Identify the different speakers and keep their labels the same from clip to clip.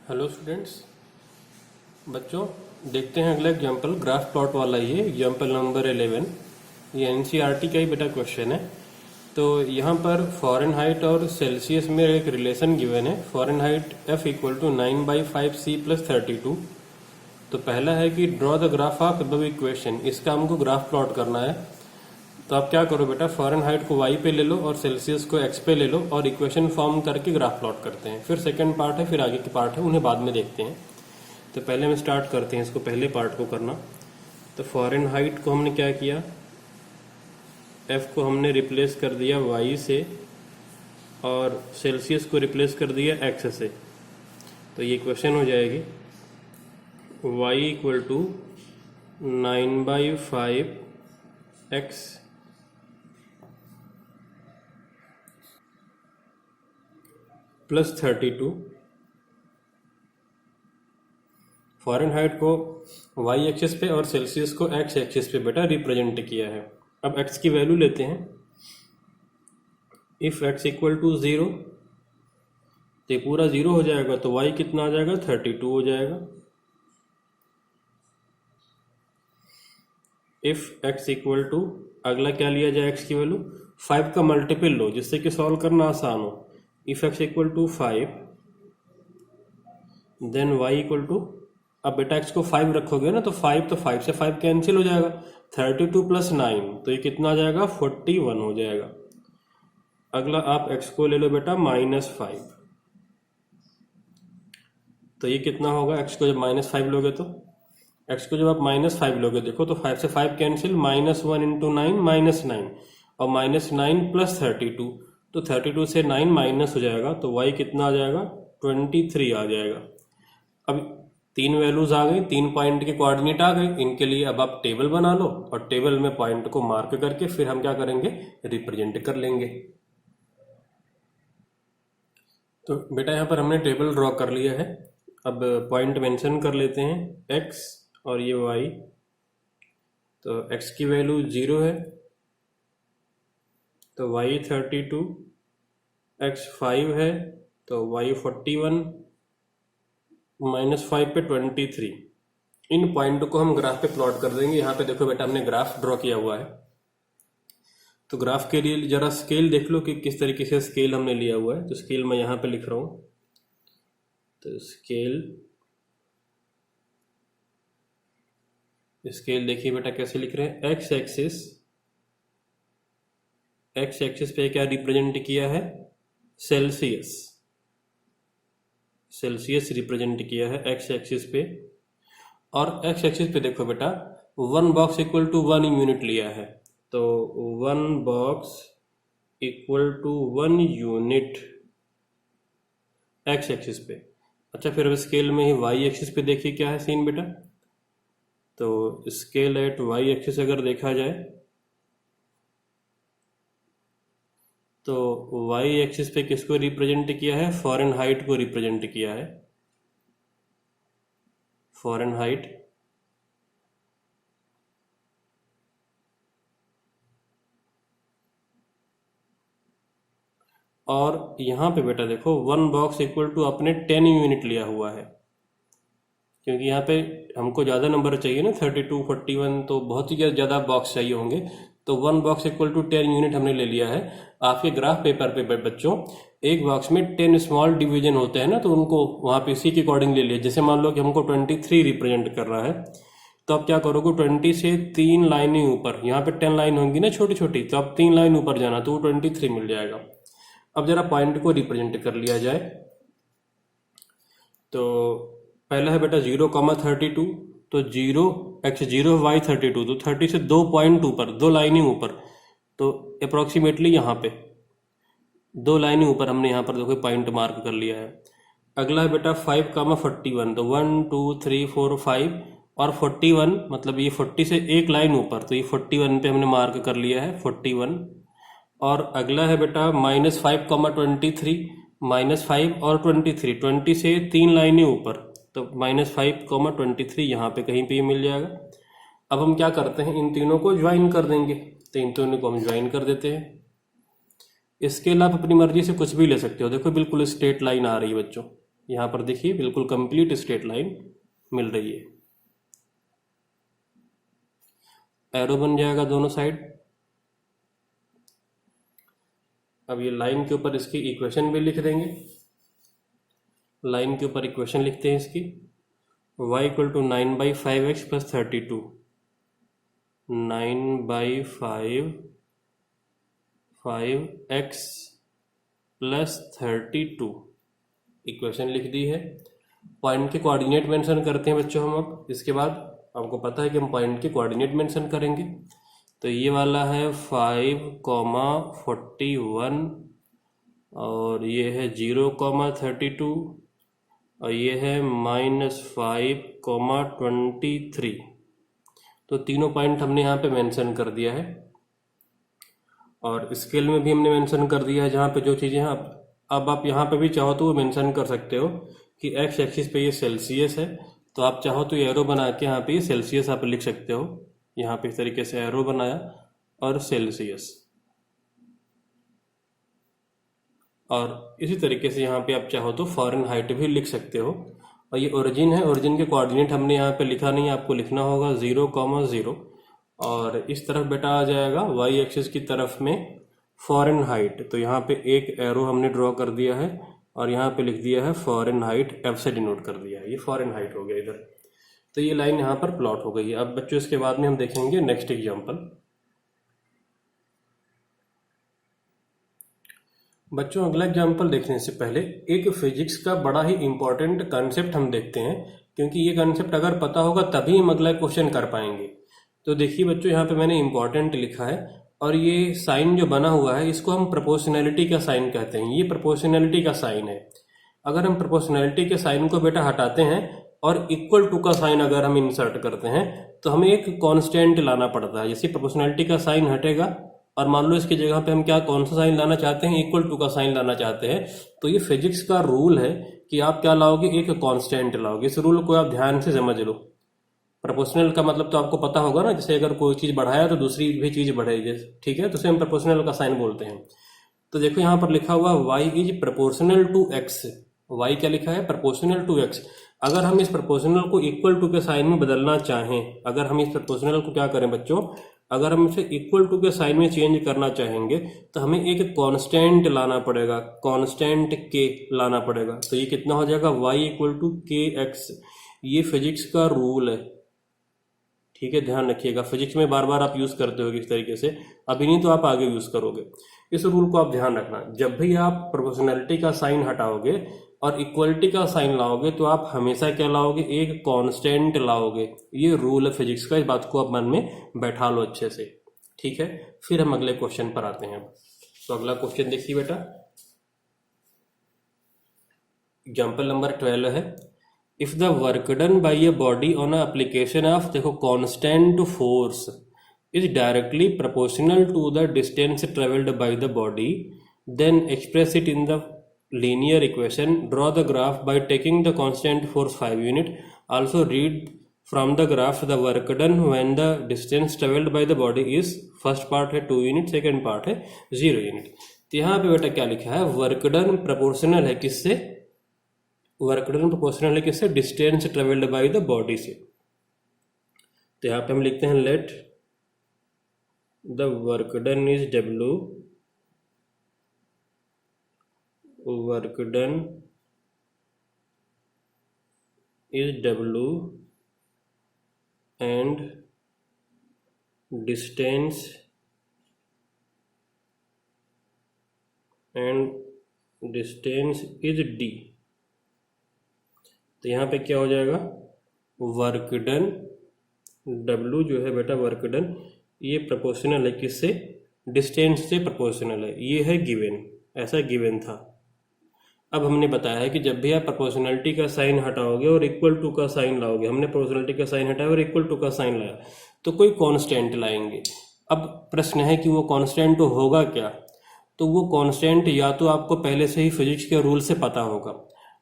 Speaker 1: Hello students. बच्चों देखते हैं अगला एग्जाम्पल, ग्राफ प्लॉट वाला ही है, एग्जाम्पल नंबर 11। ये एनसीईआरटी का ही बेटा क्वेश्चन है। तो यहाँ पर फ़ारेनहाइट और सेल्सियस में एक रिलेशन गिवन है। Fahrenheit F equal to 9/5C + 32। तो पहला है कि draw the graph of above equation. इसका हमको ग्राफ प्लॉट करना है। तो आप क्या करो बेटा, फ़ारेनहाइट को y पे ले लो और सेल्सियस को x पे ले लो और इक्वेशन फॉर्म करके ग्राफ प्लॉट करते हैं। फिर सेकंड पार्ट है, फिर आगे के पार्ट है, उन्हें बाद में देखते हैं। तो पहले हम स्टार्ट करते हैं इसको, पहले पार्ट को करना। तो फ़ारेनहाइट को हमने क्या किया, f को हमने रिप्लेस कर दिया y से और सेल्सियस को रिप्लेस कर दिया x से। तो ये इक्वेशन हो जाएगी y equal to 9/5x + 32। Fahrenheit को y एक्सिस पे और सेल्सियस को x एक्सिस पे बेटा रिप्रेजेंट किया है। अब x की वैल्यू लेते हैं। इफ x इक्वल टू 0, तो ये पूरा 0 हो जाएगा, तो y कितना आ जाएगा, 32 हो जाएगा। इफ x इक्वल टू, अगला क्या लिया जाए, x की वैल्यू 5 का मल्टीपल लो जिससे कि सॉल्व करना आसान हो। If x equal to 5, then y equal to, अब बेटा x को 5 रखोगे ना, तो 5 तो 5 से 5 कैंसिल हो जाएगा, 32 + 9, तो ये कितना आ जाएगा, 41 हो जाएगा। अगला आप x को ले लो बेटा -5, तो ये कितना होगा, x को जब -5 लोगे तो, x को जब आप -5 लोगे, देखो तो 5 से 5 कैंसिल, -1 × 9 -9, और -9 + 32, तो 32 से 9 माइनस हो जाएगा, तो y कितना आ जाएगा, 23 आ जाएगा। अब 3 वैल्यूज आ गई, 3 पॉइंट के कोऑर्डिनेट आ गए। इनके लिए अब आप टेबल बना लो और टेबल में पॉइंट को मार्क करके फिर हम क्या करेंगे, रिप्रेजेंट कर लेंगे। तो बेटा यहाँ पर हमने टेबल ड्रॉ कर लिया है। अब पॉइंट मेंशन कर लेते हैं, x और ये y। तो x की वैल्यू 0 है, तो y 32, x 5 है, तो y 41, -5 पे 23। इन पॉइंट को हम ग्राफ पे प्लॉट कर देंगे। यहाँ पे देखो बेटा हमने ग्राफ ड्रॉ किया हुआ है। तो ग्राफ के लिए जरा स्केल देख लो कि किस तरीके से स्केल हमने लिया हुआ है। तो स्केल मैं यहाँ पे लिख रहा हूँ। तो स्केल देखिए बेटा कैसे लिख रहे हैं, x एक्सिस पे क्या रिप्रेजेंट किया है, सेल्सियस रिप्रेजेंट किया है x एक्सिस पे। और x एक्सिस पे देखो बेटा 1 बॉक्स इक्वल टू 1 यूनिट लिया है, तो 1 box equal to 1 unit x axis पे। अच्छा, फिर अब स्केल में ही y एक्सिस पे देखिए क्या है सीन बेटा। तो स्केल एट y एक्सिस अगर देखा जाए, तो y एक्सिस पे किसको रिप्रेजेंट किया है, फ़ारेनहाइट को रिप्रेजेंट किया है, फ़ारेनहाइट। और यहाँ पे बेटा देखो 1 बॉक्स इक्वल टू अपने 10 यूनिट लिया हुआ है, क्योंकि यहाँ पे हमको ज़्यादा नंबर चाहिए ना, 32, 41, तो बहुत ही ज़्यादा बॉक्स चाहिए होंगे। तो 1 बॉक्स इक्वल टू 10 यूनिट हमने ले लिया है। आपके ग्राफ पेपर पे बच्चों एक बॉक्स में 10 स्मॉल डिवीजन होते हैं ना, तो उनको वहाँ पे इसी के अकॉर्डिंग ले लिया। जैसे मान लो कि हमको 23 रिप्रेजेंट कर रहा है, तो आप क्या करोगे, 20 से 3 लाइनें ऊपर, यहाँ पे 10 लाइन होंगी ना छोटी छोटी, तो आप 3 लाइन ऊपर जाना, तो वो 23 मिल जाएगा। अब जरा पॉइंट को रिप्रेजेंट कर लिया जाए। तो पहला है बेटा 0,32, तो 0 y 32, तो 30 से 2 पॉइंट ऊपर, 2 लाइनें ऊपर, तो अप्रोक्सीमेटली यहाँ पे 2 लाइनें ऊपर हमने यहाँ पर देखो पॉइंट मार्क कर लिया है। अगला है बेटा 5,41, तो 1 2 3 4 5 और 41, मतलब ये 40 से एक लाइन ऊपर, तो ये 41 पे हमने मार्क कर लिया है, 41। और अगला है बेटा -5,23, -5 और 23, 20 से 3 लाइनें ऊपर, तो -5,23 यहाँ पे कहीं पे ही मिल जाएगा। अब हम क्या करते हैं, इन तीनों को ज्वाइन कर देंगे, तो इन तीनों को हम ज्वाइन कर देते हैं। इसके लिए आप अपनी मर्जी से कुछ भी ले सकते हो। देखो बिल्कुल स्ट्रेट लाइन आ रही है बच्चों, यहाँ पर देखिए बिल्कुल कंप्लीट स्ट्रेट लाइन मिल रही है। एरो बन जाएगा दोनों साइड। अब ये लाइन के ऊपर इसकी इक्वेशन भी लिख देंगे। लाइन के ऊपर इक्वेशन लिखते हैं इसकी, y equal to 9/5x plus 32, 9/5x plus 32 equation लिख दी है। पॉइंट के कोऑर्डिनेट मेंशन करते हैं बच्चों हम। अब इसके बाद आपको पता है कि हम पॉइंट के कोऑर्डिनेट मेंशन करेंगे। तो ये वाला है 5,41 और ये है 0,32 और ये है -5,23। तो तीनों पॉइंट हमने यहाँ पे मेंशन कर दिया है और स्केल में भी हमने मेंशन कर दिया है जहाँ पे जो चीज़ें हैं। अब आप यहाँ पे भी चाहो तो वो मेंशन कर सकते हो कि एक्स एक्सिस पे ये सेल्सियस है, तो आप चाहो तो एरो बना के यहाँ पे ये सेल्सियस आप लिख सकते हो। यहाँ पे इस तरीके से एरो बनाया और सेल्सियस, और इसी तरीके से यहाँ पे आप चाहो तो फ़ारेनहाइट भी लिख सकते हो। और ये ओरिजिन है, ओरिजिन के कोऑर्डिनेट हमने यहाँ पे लिखा नहीं है, आपको लिखना होगा 0,0 और इस तरफ बेटा आ जाएगा वाई एक्सिस की तरफ में फ़ारेनहाइट। तो यहाँ पे एक एरो हमने ड्रॉ कर दिया है और यहाँ पे लिख दिया है फ़ारेनहाइट, एफ से डिनोट कर दिया है। ये फ़ारेनहाइट हो गया इधर। तो ये लाइन यहाँ पर प्लॉट हो गई है। अब बच्चों इसके बाद में हम देखेंगे नेक्स्ट एग्जाम्पल। बच्चों अगला एग्जाम्पल देखने से पहले एक फिजिक्स का बड़ा ही इंपॉर्टेंट कंसेप्ट हम देखते हैं, क्योंकि ये कंसेप्ट अगर पता होगा तभी हम अगला क्वेश्चन कर पाएंगे। तो देखिए बच्चों यहाँ पे मैंने इंपॉर्टेंट लिखा है और ये साइन जो बना हुआ है इसको हम प्रोपोर्शनैलिटी का साइन कहते हैं। ये प्रोपोर्शनैलिटी का साइन है। अगर हम प्रोपोर्शनैलिटी के साइन को बेटा हटाते हैं और इक्वल टू का साइन अगर हम इंसर्ट करते हैं तो हमें एक कांस्टेंट लाना पड़ता है। जैसे प्रोपोर्शनैलिटी का साइन हटेगा और मान लो इसकी जगह पे हम क्या कौन सा साइन लाना चाहते हैं, इक्वल टू का साइन लाना चाहते हैं, तो ये फिजिक्स का रूल है कि आप क्या लाओगे, एक कांस्टेंट लाओगे। इस रूल को आप ध्यान से समझ लो। प्रोपोर्शनल का मतलब तो आपको पता होगा ना, जैसे अगर कोई चीज बढ़ाया तो दूसरी भी चीज बढ़ेगी, ठीक है, तो उसे हम प्रोपोर्शनल का साइन बोलते हैं। तो देखो यहाँ पर लिखा हुआ y is proportional to x। y क्या लिखा है, प्रोपोर्शनल टू x। अगर हम इस प्रोपोर्शनल को इक्वल टू के साइन में बदलना चाहें, अगर हम इस प्रोपोर्शनल को क्या करें बच्चों, अगर हम इसे इक्वल टू के साइन में चेंज करना चाहेंगे तो हमें एक कांस्टेंट लाना पड़ेगा, कांस्टेंट k लाना पड़ेगा। तो ये कितना हो जाएगा, y इक्वल टू kx। ये फिजिक्स का रूल है, ठीक है, ध्यान रखिएगा। फिजिक्स में बार बार आप यूज करते हो इस तरीके से, अभी नहीं तो आप आगे यूज करोगे। इस रूल को आप ध्यान रखना, जब भी आप प्रोपोर्शनैलिटी का साइन हटाओगे और इक्वलिटी का साइन लाओगे तो आप हमेशा क्या लाओगे, एक कांस्टेंट लाओगे। ये रूल है फिजिक्स का, इस बात को आप मन में बैठा लो अच्छे से, ठीक है। फिर हम अगले क्वेश्चन पर आते हैं। तो अगला क्वेश्चन देखिए बेटा, एग्जाम्पल नंबर 12 है। If the work done by a body on application of, देखो, constant force is directly proportional to the distance travelled by the body, then express it in the linear equation. Draw the graph by taking the constant force 5 unit. Also read from the graph the work done when the distance traveled by the body is, first part है 2 unit, second part है 0 unit। तो यहाँ पे बेटा क्या लिखा है, work done proportional है किससे, वर्क डन प्रोपोर्शनल है किससे, distance travelled by the body से। तो यहाँ पे हम लिखते हैं let the work done is W, work done is W and distance is D। तो यहाँ पे क्या हो जाएगा, वर्क डन W जो है बेटा वर्क डन, ये प्रोपोर्शनल है किससे, डिस्टेंस से प्रोपोर्शनल है। ये है गिवन, ऐसा गिवन था। अब हमने बताया है कि जब भी आप प्रोपोर्शनलिटी का साइन हटाओगे और इक्वल टू का साइन लाओगे, हमने प्रोपोर्शनलिटी का साइन हटाया और इक्वल टू का साइन लाया, तो कोई कांस्टेंट लाएंगे। अब प्रश्न है कि वो कांस्टेंट होगा क्या, तो वो कांस्टेंट या तो आपको पहले से ही फिजिक्स के रूल से पता होगा,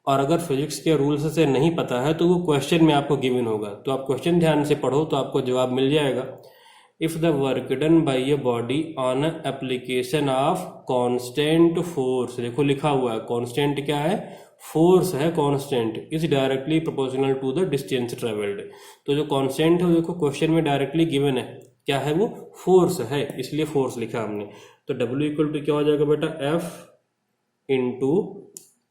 Speaker 1: और अगर फिजिक्स के रूल से नहीं पता है तो वो क्वेश्चन में आपको गिवन होगा। तो आप क्वेश्चन ध्यान से पढ़ो तो आपको जवाब मिल जाएगा। If the work done by a body on application of constant force, देखो लिखा हुआ है कांस्टेंट क्या है, फोर्स है constant is directly proportional to the distance travelled. तो जो कांस्टेंट है वो देखो क्वेश्चन में डायरेक्टली गिवन है, क्या है वो, फोर्स है, इसलिए फोर्स लिखा हमने। तो W इक्वल टू क्या हो जाएगा बेटा, F इंटू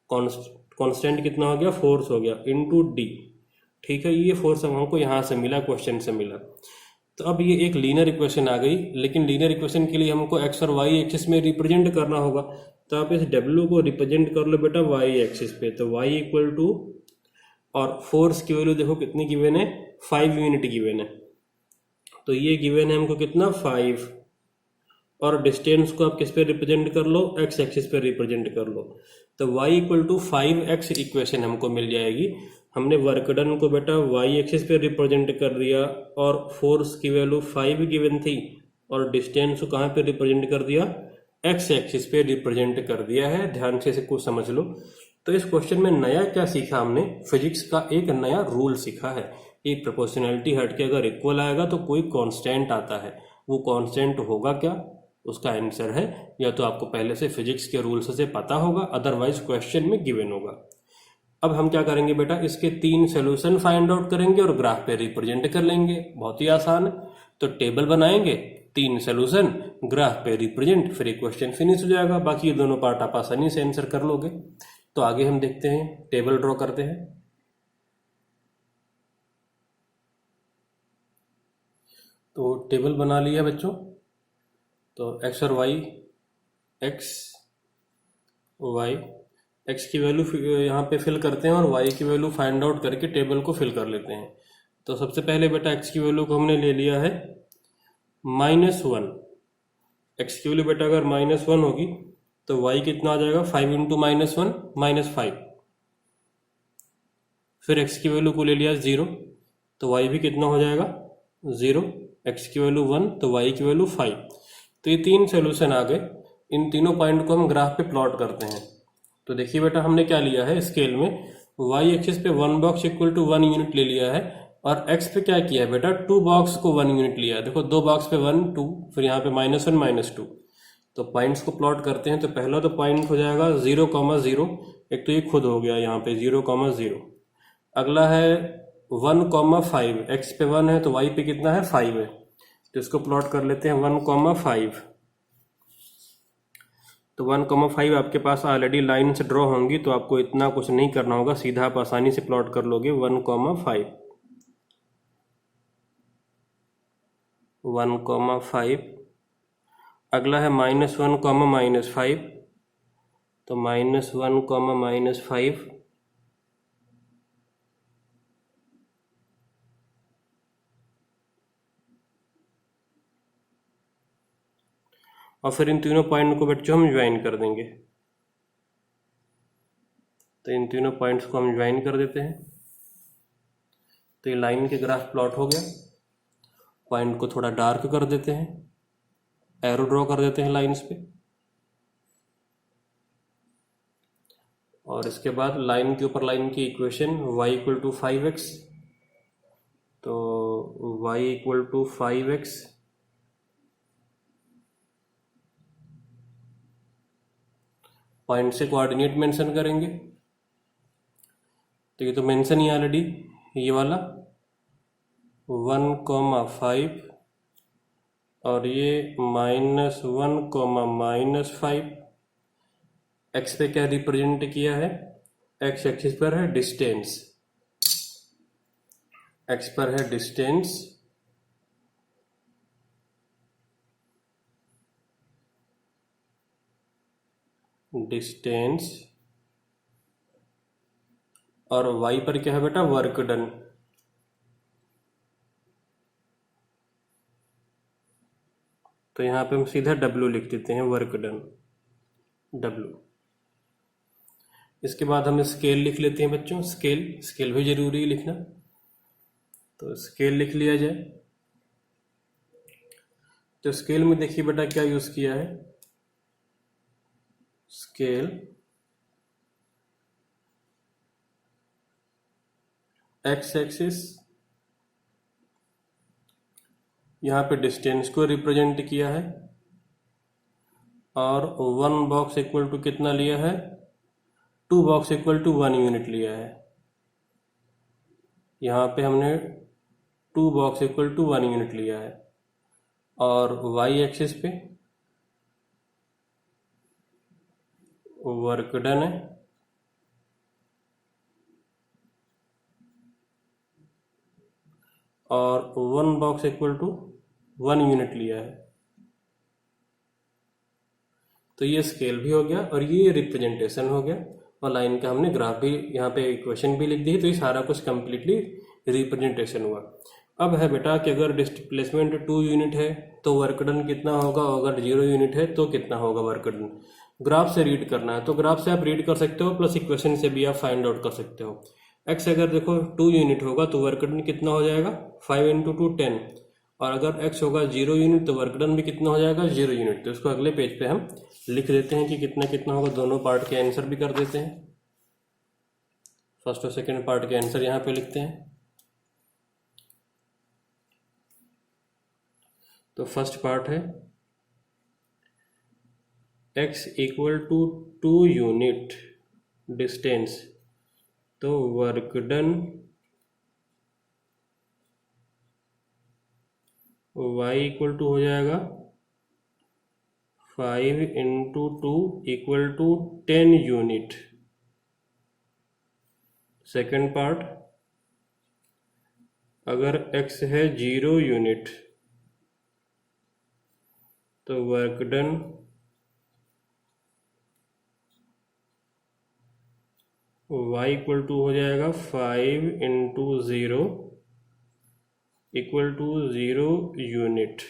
Speaker 1: कॉन्स्टेंट कितना हो गया, फोर्स हो गया, इंटू डी। ठीक है, ये फोर्स हमको यहाँ से मिला, क्वेश्चन से मिला। तो अब ये एक लीनियर इक्वेशन आ गई, लेकिन लीनियर इक्वेशन के लिए हमको एक्स और वाई एक्सिस में रिप्रेजेंट करना होगा। तो आप इस W को रिप्रेजेंट कर लो बेटा वाई एक्सिस पे। तो y इक्वल टू, और फोर्स की वैल्यू देखो कितनी गिवन है, 5 यूनिट गिवन है। तो ये गिवन है हमको कितना, 5। और डिस्टेंस को आप किस पे रिप्रेजेंट कर लो, x एक्सिस पे रिप्रेजेंट कर लो। तो y equal to 5x equation हमको मिल जाएगी। हमने वर्क डन को बेटा y एक्सिस पे रिप्रेजेंट कर दिया, और फोर्स की वैल्यू 5 गिवन थी, और डिस्टेंस को कहाँ पे रिप्रेजेंट कर दिया, x एक्सिस पे रिप्रेजेंट कर दिया है। ध्यान से इसे कुछ समझ लो। तो इस क्वेश्चन में नया क्या सीखा हमने, फिजिक्स का एक नया रूल सीखा है। एक प्रोपोर्शनैलिटी हट के अगर इक्वल आएगा तो कोई कांस्टेंट आता है, वो कांस्टेंट होगा क्या, उसका आंसर है, या तो आपको पहले से फिजिक्स के रूल्स से पता होगा, अदरवाइज क्वेश्चन में गिवन होगा। अब हम क्या करेंगे बेटा, इसके 3 सोल्यूशन फाइंड आउट करेंगे और ग्राफ पे रिप्रेजेंट कर लेंगे। बहुत ही आसान है। तो टेबल बनाएंगे, 3 सोल्यूशन, ग्राफ पे रिप्रेजेंट, फिर एक क्वेश्चन फिनिश हो जाएगा। बाकी ये दोनों पार्ट आप आसानी से आंसर कर लोगे। तो आगे हम देखते हैं, टेबल ड्रॉ करते हैं। तो टेबल बना लिया बच्चों। तो x और y, x y, x की वैल्यू यहाँ पे फिल करते हैं और y की वैल्यू फाइंड आउट करके टेबल को फिल कर लेते हैं। तो सबसे पहले बेटा x की वैल्यू को हमने ले लिया है -1। x की वैल्यू बेटा अगर -1 होगी तो y कितना आ जाएगा, 5 इंटू -1 -5। फिर x की वैल्यू को ले लिया 0, तो y भी कितना हो जाएगा, 0। x की वैल्यू 1, तो y की वैल्यू 5। तो ये 3 सोल्यूशन आ गए। इन तीनों पॉइंट को हम ग्राफ पे प्लॉट करते हैं। तो देखिए बेटा हमने क्या लिया है, स्केल में y एक्सिस पे 1 बॉक्स इक्वल टू 1 यूनिट ले लिया है, और x पे क्या किया है बेटा, 2 बॉक्स को 1 यूनिट लिया है। देखो 2 बॉक्स पे 1 2, फिर यहाँ पे -1 -2। तो पॉइंट्स को प्लॉट करते हैं। तो पहला तो पॉइंट हो जाएगा 0,0, एक तो ये खुद हो गया यहाँ पे 0,0। अगला है 1,5, x पे 1 है तो y पे कितना है, 5 है। तो इसको प्लॉट कर लेते हैं 1,5। तो 1,5 आपके पास ऑलरेडी लाइन से ड्रॉ होंगी, तो आपको इतना कुछ नहीं करना होगा, सीधा आप आसानी से प्लॉट कर लोगे 1,5। 1,5। अगला है -1, -5। तो -1, -5। और फिर इन तीनों पॉइंट को बच्चों हम ज्वाइन कर देंगे। तो इन तीनों पॉइंट्स को हम ज्वाइन कर देते हैं। तो ये लाइन के ग्राफ प्लॉट हो गया। पॉइंट को थोड़ा डार्क कर देते हैं, एरो ड्रॉ कर देते हैं लाइंस पे, और इसके बाद लाइन के ऊपर लाइन की equation y equal to 5x। तो y equal to 5x, point से कोऑर्डिनेट मेंशन करेंगे। तो ये तो मेंशन ही ऑलरेडी, ये वाला 1,5, और ये -1, -5। x पे क्या रिप्रेजेंट किया है, x एक्सिस पर है डिस्टेंस, x पर है डिस्टेंस, और y पर क्या है बेटा, वर्क डन। तो यहाँ पे हम सीधा W लिख देते हैं, वर्क डन, W। इसके बाद हम स्केल लिख लेते हैं बच्चों, स्केल भी जरूरी है लिखना। तो स्केल लिख लिया जाए। तो स्केल में देखिए बेटा क्या यूज किया है, स्केल x एक्सिस, यहाँ पे डिस्टेंस को रिप्रेजेंट किया है, और 1 बॉक्स इक्वल टू कितना लिया है, 2 बॉक्स इक्वल टू 1 यूनिट लिया है। यहाँ पे हमने 2 बॉक्स इक्वल टू 1 यूनिट लिया है, और वाई एक्सिस पे वर्क डन है, और 1 बॉक्स इक्वल टू 1 यूनिट लिया है। तो ये स्केल भी हो गया और ये रिप्रेजेंटेशन हो गया, और लाइन का हमने ग्राफ भी यहाँ पे इक्वेशन भी लिख दी। तो ये सारा कुछ कंप्लीटली रिप्रेजेंटेशन हुआ। अब है बेटा कि अगर डिस्प्लेसमेंट 2 यूनिट है तो वर्क डन कितना होगा, अगर 0 यूनिट है तो कितना होगा वर्क डन। ग्राफ से रीड करना है, तो ग्राफ से आप रीड कर सकते हो, प्लस इक्वेशन से भी आप फाइंड आउट कर सकते हो। एक्स अगर देखो 2 यूनिट होगा तो वर्क डन कितना हो जाएगा, 5 इंटू 2 10, और अगर एक्स होगा 0 यूनिट तो वर्क डन भी कितना हो जाएगा, 0 यूनिट। तो इसको अगले पेज पे हम लिख देते हैं कि कितना कितना होगा, दोनों पार्ट के आंसर भी कर देते हैं। फर्स्ट और सेकेंड पार्ट के आंसर यहाँ पे लिखते हैं। तो फर्स्ट पार्ट है x equal to 2 unit distance, तो work done y equal to हो जाएगा 5 into 2 equal to 10 unit. Second part, अगर x है 0 यूनिट तो work done y equal to हो जाएगा 5 इंटू 0 इक्वल टू 0 यूनिट।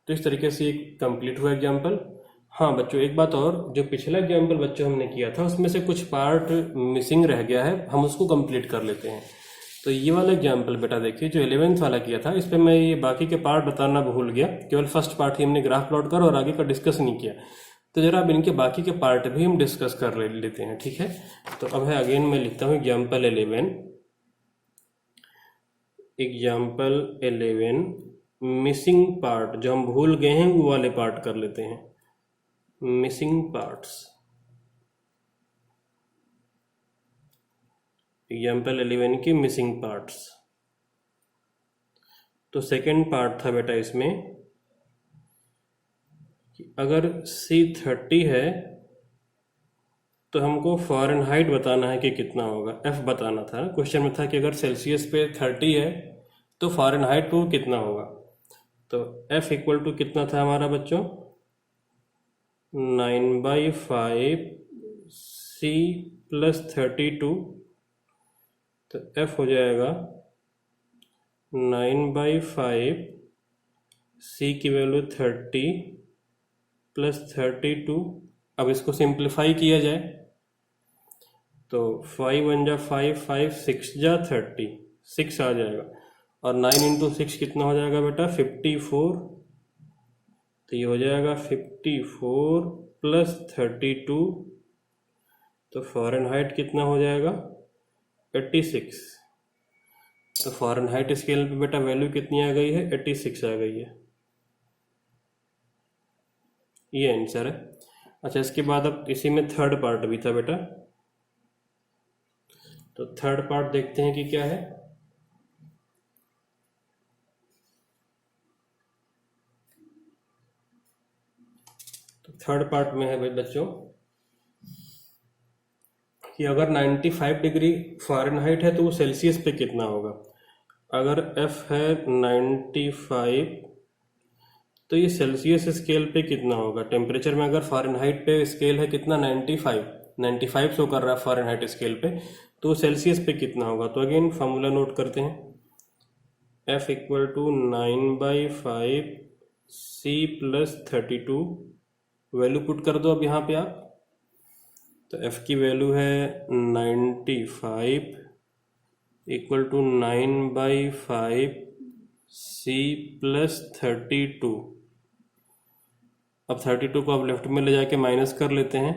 Speaker 1: तो इस तरीके से एक कंप्लीट हुआ एग्जाम्पल। हाँ बच्चों, एक बात और, जो पिछला एग्जाम्पल बच्चों हमने किया था उसमें से कुछ पार्ट मिसिंग रह गया है, हम उसको कंप्लीट कर लेते हैं। तो ये वाला एग्जाम्पल बेटा देखिए, जो 11th वाला किया था, इस पर मैं ये बाकी के पार्ट बताना भूल गया, केवल फर्स्ट पार्ट ही हमने ग्राफ प्लॉट कर और आगे का डिस्कस नहीं किया। तो जरा अब इनके बाकी के पार्ट भी हम डिस्कस कर लेते हैं, ठीक है। तो अब है अगेन मैं लिखता हूँ एग्जाम्पल 11, एग्जाम्पल 11 मिसिंग पार्ट, जो हम भूल गए हैं वो वाले पार्ट कर लेते हैं, मिसिंग पार्ट्स। एग्जाम्पल 11 की मिसिंग पार्ट्स। तो सेकेंड पार्ट था बेटा इसमें कि अगर C30 है तो हमको फ़ारेनहाइट बताना है कि कितना होगा, F बताना था। क्वेश्चन में था कि अगर सेल्सियस पे 30 है तो फ़ारेनहाइट पे कितना होगा। तो F इक्वल टू कितना था हमारा बच्चों, 9/5 C प्लस 32। तो F हो जाएगा 9/5 C की वैल्यू 30 प्लस 32। अब इसको सिंप्लीफाई किया जाए तो 5 1 जा 5, 5 6 जा 30, 6 आ जाएगा, और 9 इंटू 6 कितना हो जाएगा बेटा, 54। तो ये हो जाएगा 54 प्लस 32, तो फ़ारेनहाइट कितना हो जाएगा, 86। तो फ़ारेनहाइट स्केल पे बेटा वैल्यू कितनी आ गई है, 86 आ गई है। ये आंसर है। अच्छा, इसके बाद अब इसी में थर्ड पार्ट भी था बेटा, तो थर्ड पार्ट देखते हैं कि क्या है। तो थर्ड पार्ट में है भाई बच्चों कि अगर 95 डिग्री फ़ारेनहाइट है तो वो सेल्सियस पे कितना होगा। अगर F है 95 तो ये सेल्सियस स्केल पे कितना होगा। टेम्परेचर में अगर फ़ारेनहाइट पे स्केल है कितना, 95 शो कर रहा है फ़ारेनहाइट स्केल पे, तो सेल्सियस पे कितना होगा। तो अगेन फार्मूला नोट करते हैं, F equal to 9/5 C plus 32। Value put कर दो अब यहाँ पे आप। तो F की वैल्यू है 95 इक्वल टू 9/5 C प्लस 32। अब 32 को आप लेफ्ट में ले जाके माइनस कर लेते हैं,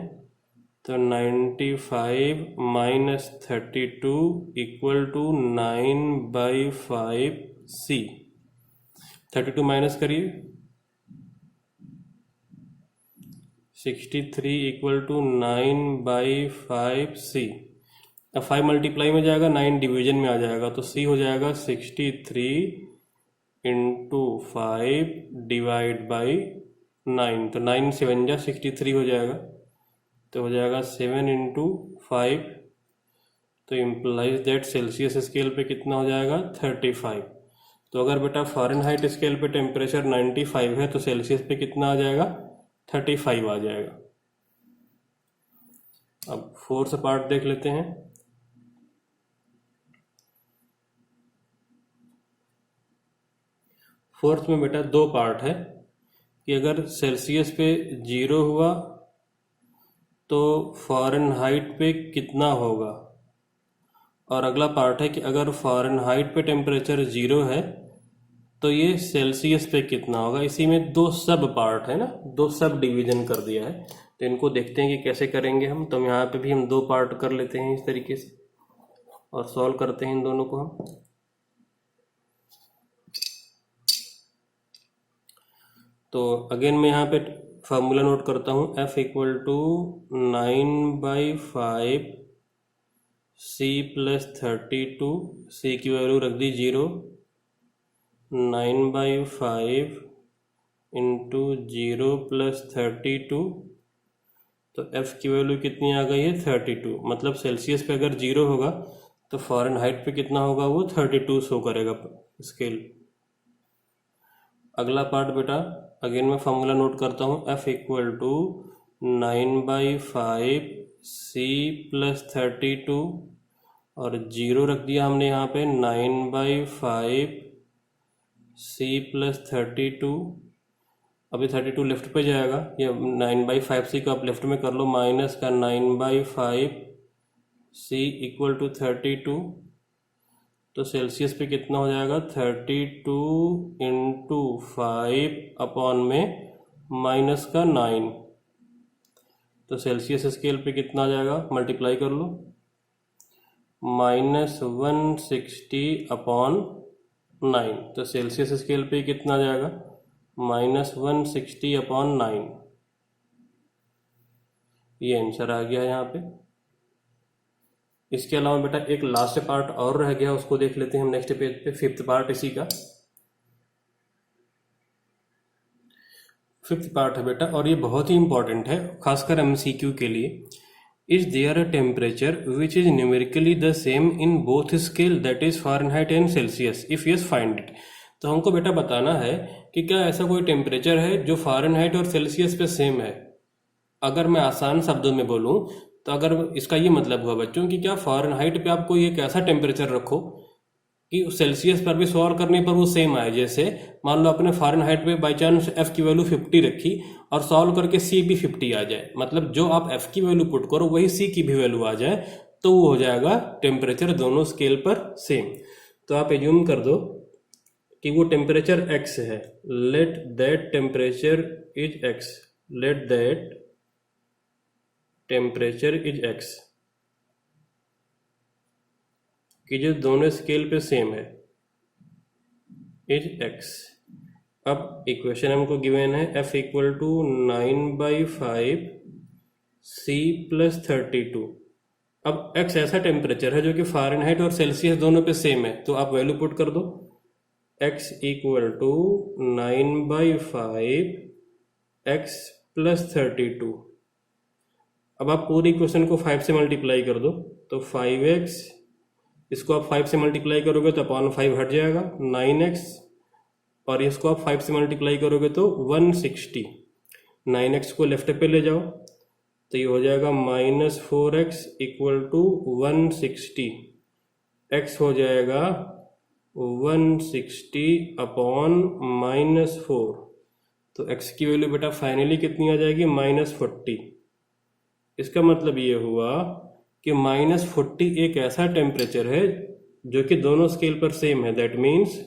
Speaker 1: तो 95 minus 32 equal to 9/5 C। 32 minus करिए, 63 इक्वल टू 9/5c। अब 5 मल्टीप्लाई में जाएगा, 9 डिवीजन में आ जाएगा, तो c हो जाएगा 63 इंटू 5 डिवाइड बाई 9। तो 9 7 जा 63 हो जाएगा, तो हो जाएगा 7 इंटू 5। तो इम्प्लाइज दैट सेल्सियस स्केल पे कितना हो जाएगा 35। तो अगर बेटा फ़ारेनहाइट स्केल पे टेम्परेचर 95 है तो सेल्सियस पे कितना आ जाएगा 35 आ जाएगा। अब फोर्थ पार्ट देख लेते हैं। फोर्थ में बेटा दो पार्ट है कि अगर सेल्सियस पे 0 हुआ तो फ़ारेनहाइट पे कितना होगा, और अगला पार्ट है कि अगर फ़ारेनहाइट पे टेम्परेचर 0 है तो ये सेल्सियस पे कितना होगा। इसी में दो सब पार्ट है ना, दो सब डिवीजन कर दिया है। तो इनको देखते हैं कि कैसे करेंगे हम। तो यहाँ पे भी हम दो पार्ट कर लेते हैं इस तरीके से और सॉल्व करते हैं इन दोनों को हम। तो अगेन मैं यहाँ पे फार्मूला नोट करता हूँ, F equal to 9/5 c plus 32। c की वैल्यू रख दी 0, 9/5 इंटू 0 प्लस 32। तो F की वैल्यू कितनी आ गई है 32। मतलब सेल्सियस पे अगर 0 होगा तो फ़ारेनहाइट पे कितना होगा, वो 32 शो करेगा स्केल। अगला पार्ट बेटा अगेन मैं फार्मूला नोट करता हूँ, F equal to 9/5 c plus 32 और 0 रख दिया हमने यहाँ पे 9/5 c प्लस 32। अभी 32 लेफ्ट पे जाएगा, ये 9/5c को आप लेफ्ट में कर लो, माइनस का 9/5 c इक्वल टू 32। तो सेल्सियस पे कितना हो जाएगा 32 इंटू 5 अपॉन में माइनस का 9। तो सेल्सियस स्केल पे कितना आ जाएगा, मल्टीप्लाई कर लो, -160 अपॉन 9। तो सेल्सियस स्केल पे कितना आ जाएगा -160 अपॉन 9। ये आंसर आ गया यहाँ पे। इसके अलावा बेटा एक लास्ट पार्ट और रह गया, उसको देख लेते हैं हम नेक्स्ट पेज पे। फिफ्थ पार्ट इसी का फिफ्थ पार्ट है बेटा, और ये बहुत ही इंपॉर्टेंट है खासकर एमसीक्यू के लिए। Is there a temperature which is numerically the same in both scale, that is Fahrenheit and Celsius, if yes find it. तो हमको बेटा बताना है कि क्या ऐसा कोई टेम्परेचर है जो फ़ारेनहाइट और सेल्सियस पे सेम है। अगर मैं आसान शब्दों में बोलूं तो अगर इसका ये मतलब हुआ बच्चों कि क्या फ़ारेनहाइट पे आप कोई एक ऐसा टेम्परेचर रखो कि सेल्सियस पर भी सॉल्व करने पर वो सेम आए। जैसे मान लो आपने फ़ारेनहाइट पे बाई चांस एफ की वैल्यू 50 रखी और सॉल्व करके सी भी 50 आ जाए, मतलब जो आप एफ की वैल्यू पुट करो वही सी की भी वैल्यू आ जाए, तो वो हो जाएगा टेम्परेचर दोनों स्केल पर सेम। तो आप एज्यूम कर दो कि वो टेम्परेचर एक्स है, let that temperature is x, let that temperature is x, कि जो दोनों स्केल पे सेम है, इज एक्स। अब इक्वेशन हमको गिवन है F equal to 9/5 c plus 32। अब x ऐसा टेम्परेचर है जो कि फ़ारेनहाइट और सेल्सियस दोनों पे सेम है, तो आप वैल्यू पुट कर दो, x equal to 9/5 x plus 32। अब आप पूरी इक्वेशन को 5 से मल्टीप्लाई कर दो, तो 5x, इसको आप 5 से मल्टीप्लाई करोगे तो अपॉन 5 हट जाएगा 9x, और इसको आप 5 से मल्टीप्लाई करोगे तो 160। 9x को लेफ्ट पे ले जाओ तो ये हो जाएगा -4x इक्वल टू 160। x हो जाएगा 160 अपॉन -4। तो x की वैल्यू बेटा फाइनली कितनी आ जाएगी -40। इसका मतलब ये हुआ कि -40 एक ऐसा टेम्परेचर है जो कि दोनों स्केल पर सेम है। दैट मीन्स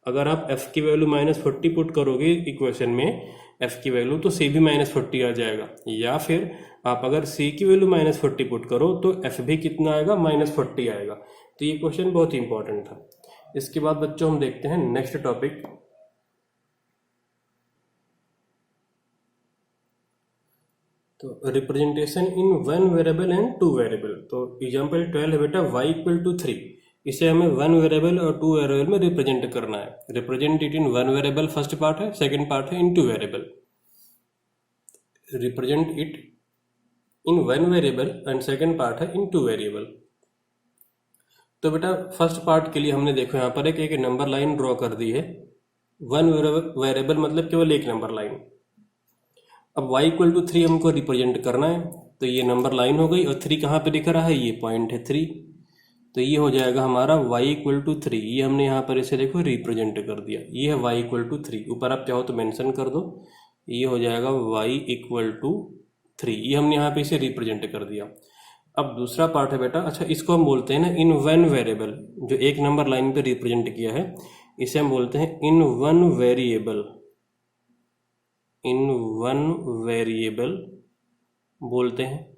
Speaker 1: अगर आप f की वैल्यू -40 पुट करोगे इक्वेशन में f की वैल्यू, तो c भी -40 आ जाएगा। या फिर आप अगर c की वैल्यू -40 पुट करो तो f भी कितना आएगा -40 आएगा। तो ये क्वेश्चन बहुत ही इंपॉर्टेंट था। इसके बाद बच्चों हम देखते हैं नेक्स्ट टॉपिक। तो representation in one variable and two variable, तो एग्जाम्पल 12 है बेटा y इक्वल टू 3, इसे हमें वन वेरिएबल और टू वेरिएबल में रिप्रेजेंट करना है। Represent it in one variable first part है, सेकंड पार्ट है in two variable. Represent it in one variable and second part है इन टू वेरिएबल। तो बेटा फर्स्ट पार्ट के लिए हमने देखो यहाँ पर एक नंबर लाइन ड्रॉ कर दी है। वन वेरिएबल मतलब केवल एक नंबर लाइन। अब y इक्वल टू 3 हमको रिप्रेजेंट करना है, तो ये नंबर लाइन हो गई और 3 कहाँ पे दिख रहा है, ये पॉइंट है 3, तो ये हो जाएगा हमारा y इक्वल टू 3। ये हमने यहाँ पर इसे देखो रिप्रेजेंट कर दिया, ये है y इक्वल टू 3। ऊपर आप चाहो तो मेंशन कर दो, ये हो जाएगा y इक्वल टू 3, ये हमने यहाँ पे इसे रिप्रेजेंट कर दिया। अब दूसरा पार्ट है बेटा, अच्छा इसको हम बोलते हैं ना इन वन वेरिएबल, जो एक नंबर लाइन पे रिप्रेजेंट किया है इसे हम बोलते हैं इन वन वेरिएबल। इन वन वेरिएबल बोलते हैं,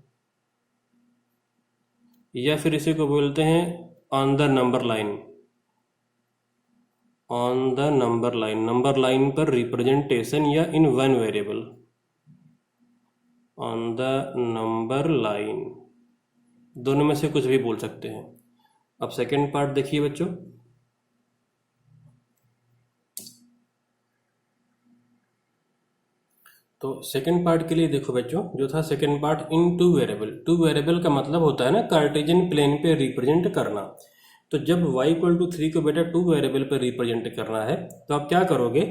Speaker 1: या फिर इसी को बोलते हैं on the number line. On the number line, number line पर रिप्रेजेंटेशन या इन one variable, on the number line, दोनों में से कुछ भी बोल सकते हैं। अब सेकंड पार्ट देखिए बच्चों, तो सेकंड पार्ट के लिए देखो बच्चों, जो था second part in two variable. Two variable का मतलब होता है ना कार्टेशियन प्लेन पे रिप्रेजेंट करना। तो जब y इक्वल टू 3 को बेटा टू वेरिएबल पे रिप्रेजेंट करना है तो आप क्या करोगे,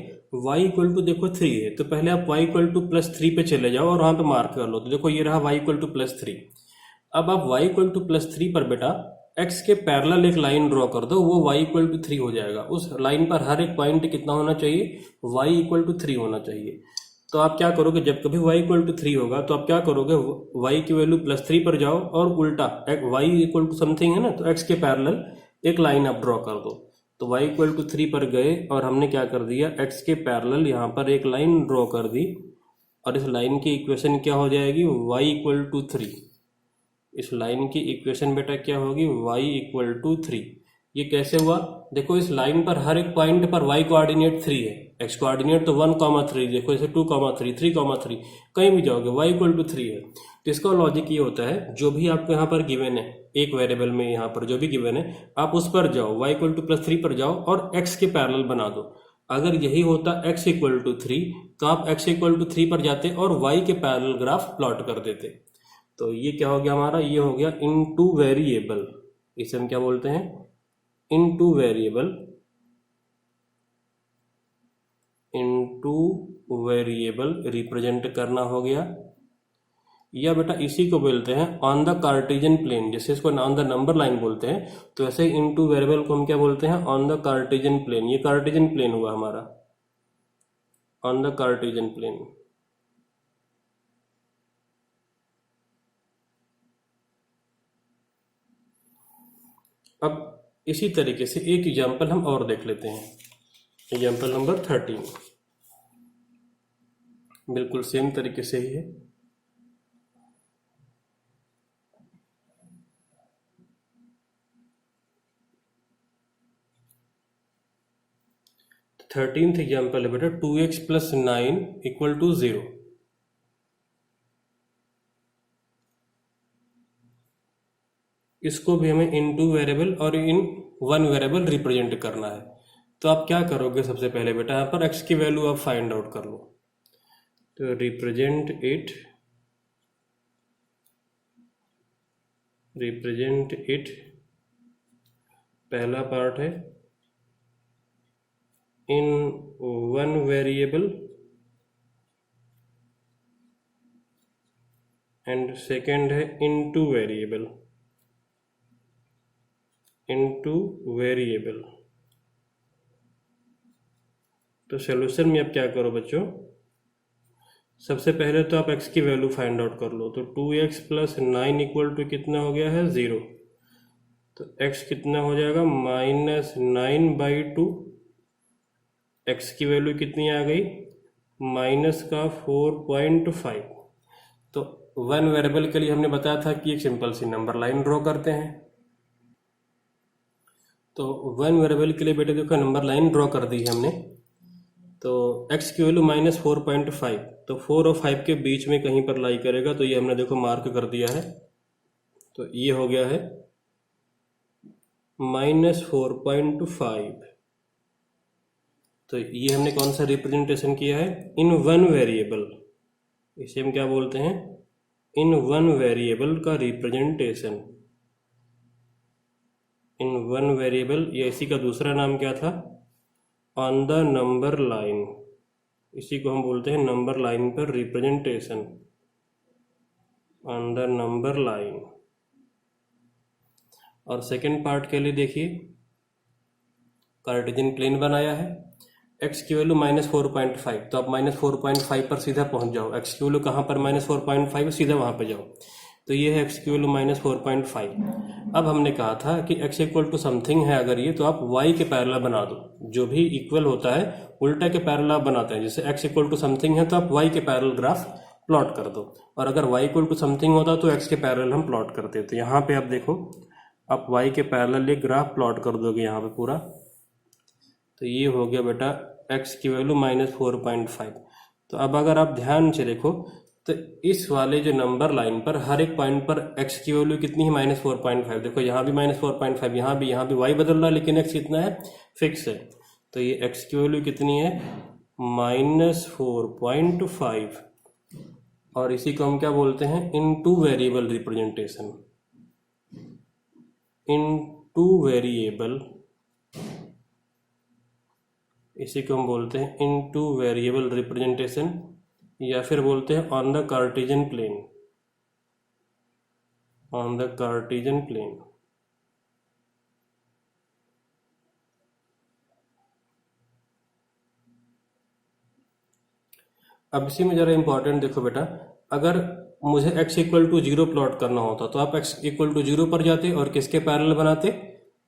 Speaker 1: y इक्वल टू देखो 3 है, तो पहले आप y इक्वल टू प्लस 3 पे चले जाओ और वहां पे मार्क कर लो। तो देखो ये रहा y इक्वल टू प्लस 3। अब आप y इक्वल टू प्लस 3 पर बेटा x के पैरेलल एक लाइन ड्रॉ कर दो, वो y इक्वल टू 3 हो जाएगा। उस लाइन पर हर एक पॉइंट कितना होना चाहिए, y इक्वल टू 3 होना चाहिए। तो आप क्या करोगे, जब कभी y इक्वल टू 3 होगा तो आप क्या करोगे, y की वैल्यू प्लस 3 पर जाओ और उल्टा y इक्वल टू समथिंग है ना, तो x के पैरेलल एक लाइन आप ड्रॉ कर दो। तो y इक्वल टू 3 पर गए और हमने क्या कर दिया, x के पैरेलल यहाँ पर एक लाइन ड्रॉ कर दी, और इस लाइन की इक्वेशन क्या हो जाएगी, y इक्वल टू 3। इस लाइन की इक्वेशन बेटा क्या होगी, y इक्वल टू 3। ये कैसे हुआ, देखो इस लाइन पर हर एक पॉइंट पर y कोऑर्डिनेट 3 है, x कोऑर्डिनेट तो 1,3, देखो इसे 2,3, 3,3, कहीं भी जाओगे y इक्वल टू 3 है। तो इसका लॉजिक ये होता है, जो भी आपको यहाँ पर गिवन है एक वेरिएबल में, यहाँ पर जो भी गिवन है आप उस पर जाओ, y इक्वल टू प्लस 3 पर जाओ और x के पैरेलल बना दो। अगर यही होता x इक्वल टू 3 तो आप x इक्वल टू 3 पर जाते और y के पैरेलल ग्राफ प्लॉट कर देते। तो ये क्या हो गया हमारा, ये हो गया इन टू वेरिएबल, इसे हम क्या बोलते हैं, in two variable. In two variable represent करना हो गया, या बेटा इसी को बोलते हैं ऑन द कार्टेशियन प्लेन। जैसे इसको ऑन द नंबर लाइन बोलते हैं, तो ऐसे इनटू वेरिएबल को हम क्या बोलते हैं, ऑन द कार्टेशियन प्लेन। ये कार्टेशियन प्लेन हुआ हमारा, ऑन द कार्टेशियन प्लेन। अब इसी तरीके से एक एग्जाम्पल हम और देख लेते हैं, एग्जाम्पल नंबर 13, बिल्कुल सेम तरीके से ही है। थर्टीन्थ एग्जाम्पल है बेटा 2x प्लस 9 इक्वल टू 0। इसको भी हमें इन टू वेरिएबल और इन वन वेरिएबल रिप्रेजेंट करना है। तो आप क्या करोगे, सबसे पहले बेटा यहाँ पर x की वैल्यू आप फाइंड आउट कर लो। तो रिप्रेजेंट इट, पहला पार्ट है इन वन वेरिएबल एंड सेकेंड है इन टू वेरिएबल। तो सॉल्यूशन में आप क्या करो बच्चों, सबसे पहले तो आप x की वैल्यू फाइंड आउट कर लो। तो 2x प्लस 9 इक्वल टू कितना हो गया है, 0। तो x कितना हो जाएगा, -9/2। x की वैल्यू कितनी आ गई, -4.5। तो वन वेरिएबल के लिए हमने बताया था कि एक सिंपल सी नंबर लाइन ड्रॉ करते हैं। तो वन वेरिएबल के लिए बेटे देखो नंबर लाइन ड्रॉ कर दी है हमने। तो x की वैल्यू -4.5, तो 4 और 5 के बीच में कहीं पर लाई करेगा, तो ये हमने देखो मार्क कर दिया है। तो ये हो गया है -4.5। तो ये हमने कौन सा रिप्रेजेंटेशन किया है, इन वन वेरिएबल। इसे हम क्या बोलते हैं, इन वन वेरिएबल का रिप्रेजेंटेशन। इन वन वेरिएबल, ये इसी का दूसरा नाम क्या था, ऑन द नंबर लाइन। इसी को हम बोलते हैं नंबर लाइन पर representation, on the number line. और सेकेंड पार्ट के लिए देखिए, कार्टेशियन प्लेन बनाया है, x की वैल्यू -4.5, तो आप -4.5 पर सीधा पहुंच जाओ। x की वैल्यू कहाँ पर -4.5, सीधा वहां पे जाओ। तो ये है x की वैल्यू -4.5। अब हमने कहा था कि x इक्वल टू समथिंग है अगर ये, तो आप y के पैरेलल बना दो। जो भी इक्वल होता है उल्टा के पैरेलल आप बनाते हैं। जैसे x इक्वल टू समथिंग है तो आप y के पैरेलल ग्राफ प्लॉट कर दो, और अगर y इक्वल टू समथिंग होता तो x के पैरेलल हम प्लॉट करते। तो यहाँ पे आप देखो, आप y के पैरेलल एक ग्राफ प्लॉट कर दोगे यहाँ पे पूरा। तो ये हो गया बेटा x की वैल्यू -4.5। तो अब अगर आप ध्यान से देखो, तो इस वाले जो नंबर लाइन पर हर एक पॉइंट पर x की वैल्यू कितनी है, -4.5। देखो यहाँ भी -4.5, यहाँ भी y बदल रहा है, लेकिन x कितना है, फिक्स है। तो ये x की वैल्यू कितनी है, -4.5। और इसी को हम क्या बोलते हैं, in two variable representation. In two variable, इसी को हम बोलते हैं इन टू वेरिएबल रिप्रेजेंटेशन, या फिर बोलते हैं on the Cartesian plane, on the Cartesian plane. अब इसी में जरा इंपॉर्टेंट देखो बेटा, अगर मुझे x इक्वल टू 0 प्लॉट करना होता तो आप x इक्वल टू 0 पर जाते और किसके पैरेलल बनाते,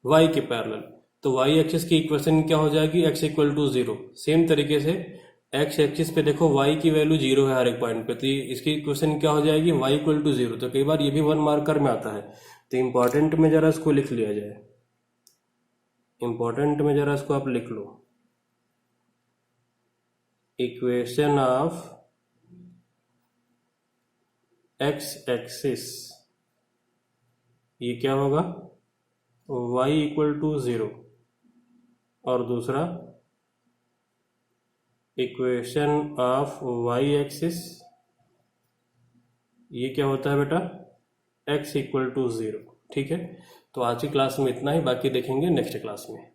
Speaker 1: y के पैरेलल। तो y एक्सिस की इक्वेशन क्या हो जाएगी, x इक्वल टू 0। सेम तरीके से x एक्सिस पे देखो y की वैल्यू 0 है हर एक पॉइंट पे, तो इसकी इक्वेशन क्या हो जाएगी, y इक्वल टू 0। तो कई बार ये भी 1 मार्कर में आता है, तो इंपॉर्टेंट में जरा इसको लिख लिया जाए। इंपॉर्टेंट में जरा इसको आप लिख लो, इक्वेशन ऑफ x एक्सिस, ये क्या होगा, y इक्वल टू 0। और दूसरा इक्वेशन ऑफ y एक्सिस, ये क्या होता है बेटा, x इक्वल टू 0। ठीक है, तो आज की क्लास में इतना ही, बाकी देखेंगे नेक्स्ट क्लास में।